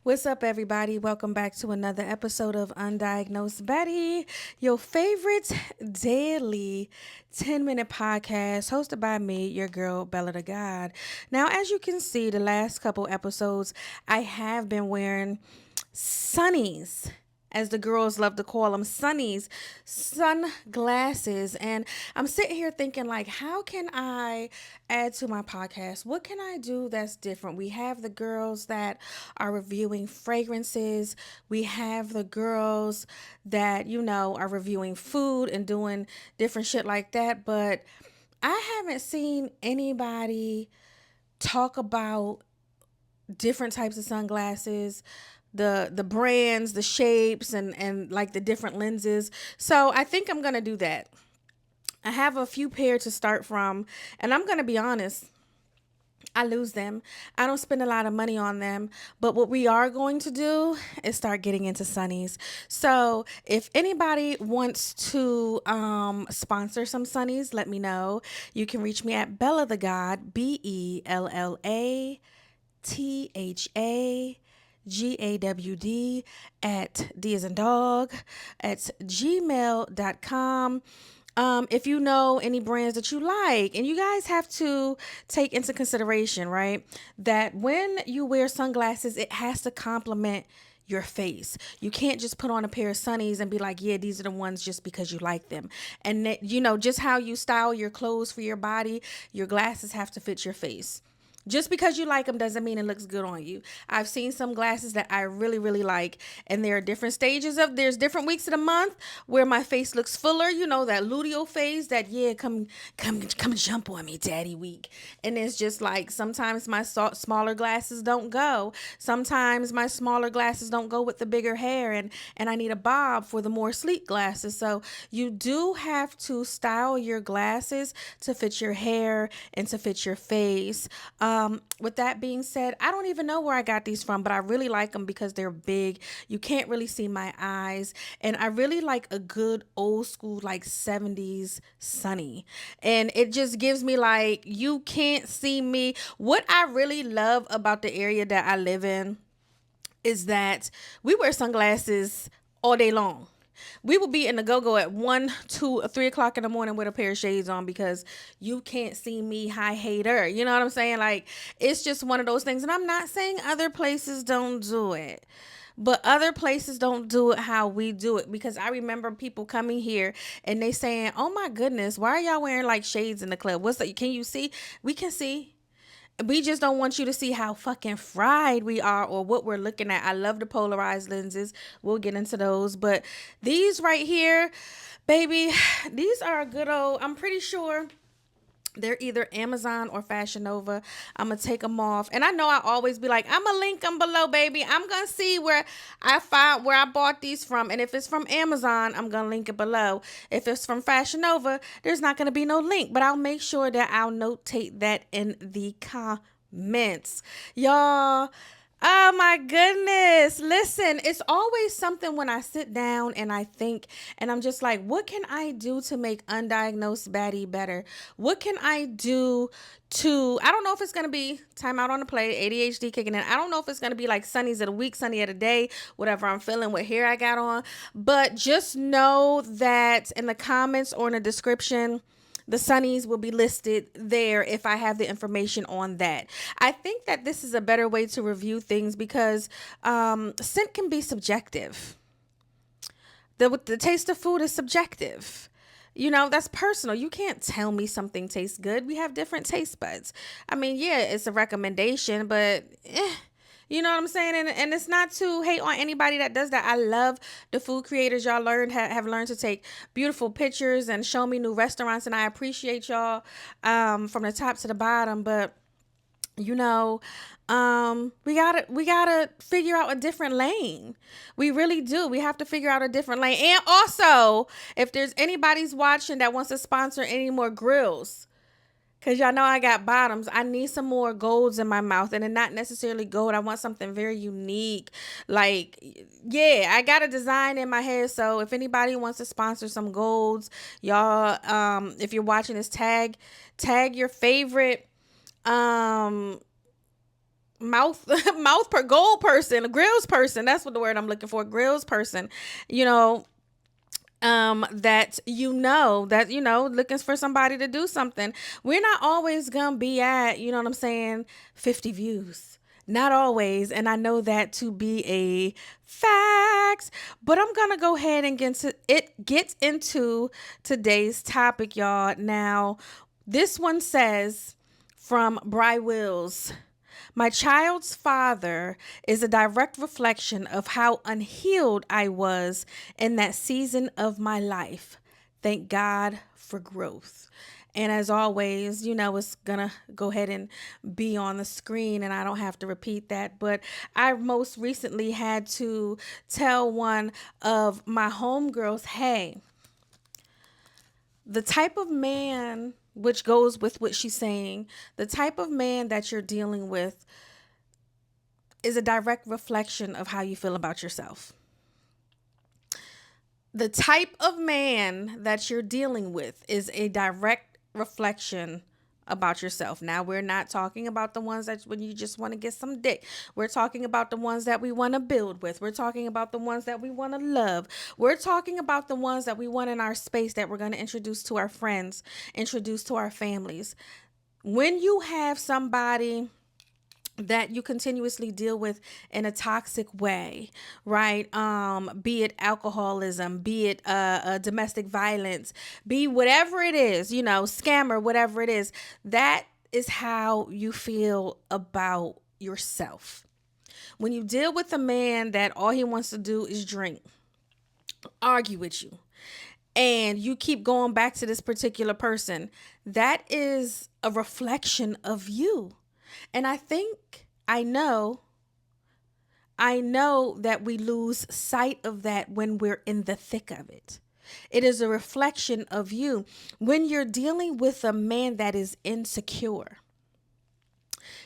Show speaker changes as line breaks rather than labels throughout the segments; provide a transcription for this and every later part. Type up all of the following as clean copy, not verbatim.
What's up, everybody? Welcome back to another episode of Undiagnosed Baddie, your favorite daily 10-minute podcast hosted by me, your girl, BellaThaGawd. Now, as you can see, the last couple episodes, I have been wearing sunnies, as the girls love to call them, sunnies, sunglasses. And I'm sitting here thinking, like, how can I add to my podcast? What can I do that's different? We have the girls that are reviewing fragrances. We have the girls that, are reviewing food and doing different shit like that. But I haven't seen anybody talk about different types of sunglasses, the brands, the shapes, and like the different lenses. So I think I'm gonna do that. I have a few pair to start from, and I'm gonna be honest, I lose them. I don't spend a lot of money on them. But what we are going to do is start getting into sunnies. So if anybody wants to sponsor some sunnies, let me know. You can reach me at BellaThaGawd, BellaThaGawd at D as in dog at gmail.com. If you know any brands that you like, and you guys have to take into consideration, right, that when you wear sunglasses, it has to complement your face. You can't just put on a pair of sunnies and be like, yeah, these are the ones just because you like them. And that, just how you style your clothes for your body, your glasses have to fit your face. Just because you like them doesn't mean it looks good on you. I've seen some glasses that I really, really like, and there are different there's different weeks of the month where my face looks fuller, that luteal phase, that, yeah, come jump on me, daddy week. And it's just like, sometimes my smaller glasses don't go. Sometimes my smaller glasses don't go with the bigger hair, and I need a bob for the more sleek glasses. So you do have to style your glasses to fit your hair and to fit your face. With that being said, I don't even know where I got these from, but I really like them because they're big. You can't really see my eyes. And I really like a good old school, like 70s sunny. And it just gives me like, you can't see me. What I really love about the area that I live in is that we wear sunglasses all day long. We will be in the go-go at 1, 2, or 3 o'clock in the morning with a pair of shades on because you can't see me, high hater. You know what I'm saying? Like, it's just one of those things. And I'm not saying other places don't do it, but other places don't do it how we do it, because I remember people coming here and they saying, oh my goodness, why are y'all wearing like shades in the club? What's that? Can you see? We can see. We just don't want you to see how fucking fried we are or what we're looking at. I love the polarized lenses. We'll get into those. But these right here, baby, these are a good old, I'm pretty sure they're either Amazon or Fashion Nova. I'm going to take them off. And I know I always be like, I'm going to link them below, baby. I'm going to see where I bought these from. And if it's from Amazon, I'm going to link it below. If it's from Fashion Nova, there's not going to be no link. But I'll make sure that I'll notate that in the comments. Y'all, oh my goodness. Listen, it's always something when I sit down and I think, and I'm just like, what can I do to make Undiagnosed Baddie better? What can I do I don't know if it's going to be time out on the plate, ADHD kicking in. I don't know if it's going to be like sunnies of the week, sunny of the day, whatever I'm feeling, what hair I got on. But just know that in the comments or in the description, the sunnies will be listed there if I have the information on that. I think that this is a better way to review things because scent can be subjective. The taste of food is subjective. That's personal. You can't tell me something tastes good. We have different taste buds. I mean, yeah, it's a recommendation, but you know what I'm saying? And it's not to hate on anybody that does that. I love the food creators. Y'all have learned to take beautiful pictures and show me new restaurants, and I appreciate y'all from the top to the bottom. But we gotta figure out a different lane. We really do. We have to figure out a different lane. And also, if there's anybody's watching that wants to sponsor any more grills, because y'all know I got bottoms, I need some more golds in my mouth. And then not necessarily gold. I want something very unique. Like, yeah, I got a design in my head. So if anybody wants to sponsor some golds, y'all, if you're watching this, tag your favorite mouth mouth per goal person, a grills person. That's what the word I'm looking for, grills person. You know, that looking for somebody to do something. We're not always gonna be at, you know what I'm saying, 50 views. Not always, and I know that to be a fact. But I'm gonna go ahead and get into today's topic, y'all. Now, this one says from Bry Wills. My child's father is a direct reflection of how unhealed I was in that season of my life. Thank God for growth. And as always, it's going to go ahead and be on the screen and I don't have to repeat that. But I most recently had to tell one of my homegirls, hey, the type of man, which goes with what she's saying, the type of man that you're dealing with is a direct reflection of how you feel about yourself. The type of man that you're dealing with is a direct reflection about yourself. Now, we're not talking about the ones that when you just want to get some dick. We're talking about the ones that we want to build with. We're talking about the ones that we want to love. We're talking about the ones that we want in our space that we're going to introduce to our friends, introduce to our families. When you have somebody that you continuously deal with in a toxic way, right? Be it alcoholism, be it domestic violence, be whatever it is, scammer, whatever it is, that is how you feel about yourself. When you deal with a man that all he wants to do is drink, argue with you, and you keep going back to this particular person, that is a reflection of you. And I know that we lose sight of that when we're in the thick of it. It is a reflection of you. When you're dealing with a man that is insecure,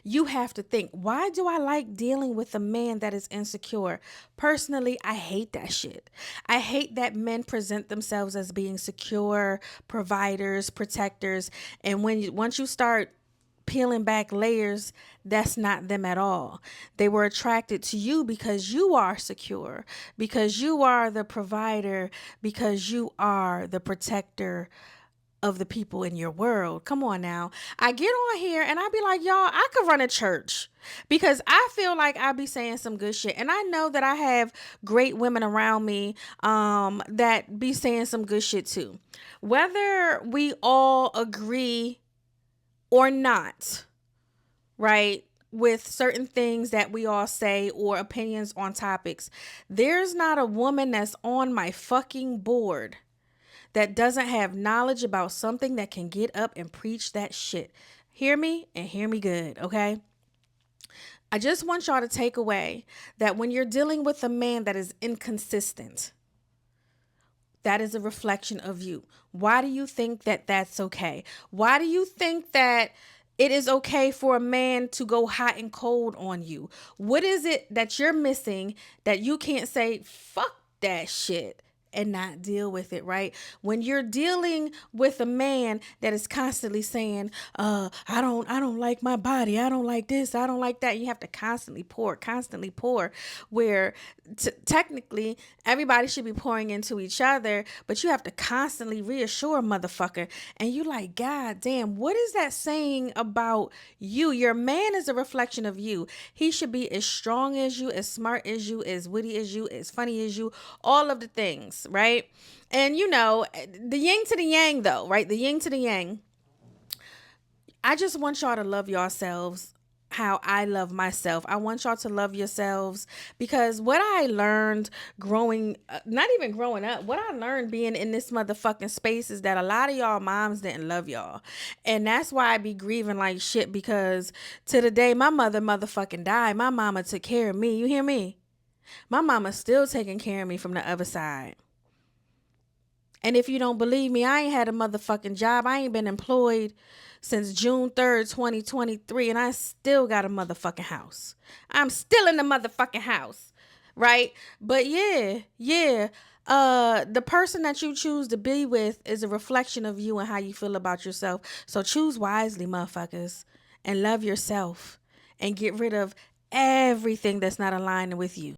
you have to think, why do I like dealing with a man that is insecure? Personally, I hate that shit. I hate that men present themselves as being secure, providers, protectors. And once you start peeling back layers, that's not them at all. They were attracted to you because you are secure, because you are the provider, because you are the protector of the people in your world. Come on now. I get on here and I be like, y'all, I could run a church because I feel like I be saying some good shit. And I know that I have great women around me that be saying some good shit too. Whether we all agree or not, right, with certain things that we all say or opinions on topics, there's not a woman that's on my fucking board that doesn't have knowledge about something that can get up and preach that shit. Hear me and hear me good, okay? I just want y'all to take away that when you're dealing with a man that is inconsistent, that is a reflection of you. Why do you think that that's okay? Why do you think that it is okay for a man to go hot and cold on you? What is it that you're missing that you can't say, fuck that shit, and not deal with it, right? When you're dealing with a man that is constantly saying, I don't like my body. I don't like this. I don't like that. You have to constantly pour, where technically everybody should be pouring into each other, but you have to constantly reassure a motherfucker. And you like, God damn, what is that saying about you? Your man is a reflection of you. He should be as strong as you, as smart as you, as witty as you, as funny as you, all of the things, right? And the yin to the yang though, right? The yin to the yang. I just want y'all to love yourselves how I love myself. I want y'all to love yourselves because what I learned not even growing up, what I learned being in this motherfucking space is that a lot of y'all moms didn't love y'all. And that's why I be grieving like shit, because to the day my mother motherfucking died, my mama took care of me. You hear me? My mama's still taking care of me from the other side. And if you don't believe me, I ain't had a motherfucking job. I ain't been employed since June 3rd, 2023, and I still got a motherfucking house. I'm still in the motherfucking house, right? But yeah. The person that you choose to be with is a reflection of you and how you feel about yourself. So choose wisely, motherfuckers, and love yourself. And get rid of everything that's not aligning with you.